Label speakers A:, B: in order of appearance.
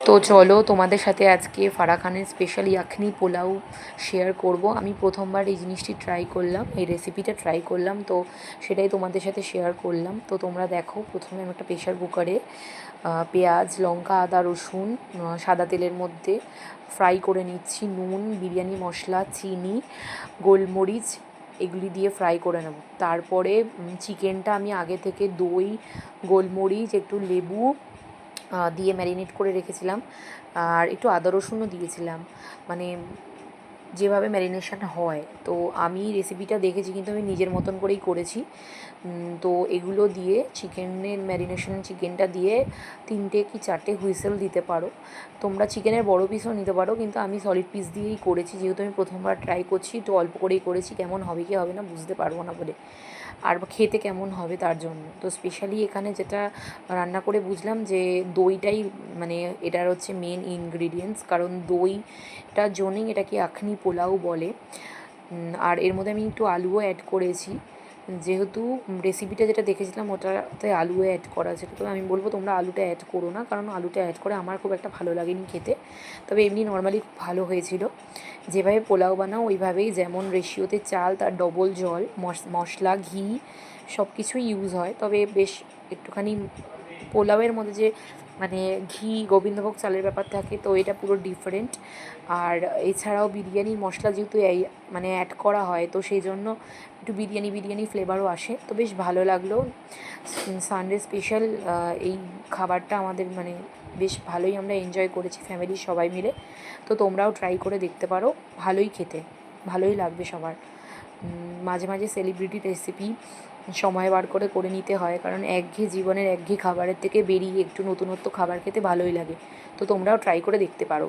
A: তো চলো তোমাদের সাথে আজকে ফারাহ খানের স্পেশাল ইয়াখনি পোলাও শেয়ার করব। আমি প্রথমবার এই জিনিসটি ট্রাই করলাম, এই রেসিপিটা ট্রাই করলাম, তো সেটাই তোমাদের সাথে শেয়ার করলাম। তো তোমরা দেখো, প্রথমে আমি একটা প্রেশার কুকারে পেঁয়াজ, লঙ্কা, আদা, রসুন সাদা তেলের মধ্যে ফ্রাই করে নিচ্ছি। নুন, বিরিয়ানি মশলা, চিনি, গোলমরিচ এগুলি দিয়ে ফ্রাই করে নেব। তারপরে চিকেনটা আমি আগে থেকে দই, গোলমরিচ, একটু লেবু দিয়ে ম্যারিনেট করে রেখেছিলাম, আর একটু আদা রসুনও দিয়েছিলাম, মানে যেভাবে ম্যারিনেশন হয়। তো আমি রেসিপিটা দেখেছি, কিন্তু আমি নিজের মতন করেই করেছি। তো এগুলো দিয়ে চিকেনের ম্যারিনেশন, চিকেনটা দিয়ে 3টে কি 4টে হুইসেল দিতে পারো। তোমরা চিকেনের বড় পিসও নিতে পারো, কিন্তু আমি সলিড পিস দিয়েই করেছি, যেহেতু আমি প্রথমবার ট্রাই করছি, তো অল্প করেই করেছি। কেমন হবে কি হবে না বুঝতে পারবো না বলে, আর খেতে কেমন হবে তার জন্য। তো স্পেশালি এখানে যেটা রান্না করে বুঝলাম যে দইটাই মানে এটার হচ্ছে মেন ইনগ্রিডিয়েন্টস, কারণ দইটার জন্যই এটাকে আখনি পোলাও বলে। আর এর মধ্যে আমি একটু আলুও অ্যাড করেছি, যেহেতু রেসিপিটা যেটা দেখেছিলাম ওটাতে আলুও অ্যাড করা আছে। তো আমি বলবো তোমরা আলুটা অ্যাড করো না, কারণ আলুটা অ্যাড করে আমার খুব একটা ভালো লাগেনি খেতে। তবে এমনি নর্মালি খুব ভালো হয়েছিল। যেভাবে পোলাও বানাও ওইভাবেই, যেমন রেশিওতে চাল তার ডবল জল, মশলা, ঘি সব কিছুই ইউজ হয়। তবে বেশ একটুখানি পোলাওয়ের মধ্যে যে মানে ঘি, গোবিন্দভোগ চালের ব্যাপার থাকে, তো এটা পুরো ডিফারেন্ট। আর এছাড়াও বিরিয়ানির মশলা যেহেতু এই মানে অ্যাড করা হয়, তো সেই জন্য একটু বিরিয়ানি বিরিয়ানি ফ্লেভারও আসে। তো বেশ ভালো লাগলো। সানডে স্পেশাল এই খাবারটা আমাদের মানে বেশ ভালোই আমরা এনজয় করেছি ফ্যামিলির সবাই মিলে। তো তোমরাও ট্রাই করে দেখতে পারো, ভালোই খেতে, ভালোই লাগবে সবার। মাঝে মাঝে সেলিব্রিটি রেসিপি সময় বার করে করে নিতে হয়, কারণ একঘেয়ে জীবনের একঘেয়ে খাবারের থেকে বেরিয়ে একটু নতুনত্ব খাবার খেতে ভালোই লাগে। তো তোমরাও ট্রাই করে দেখতে পারো।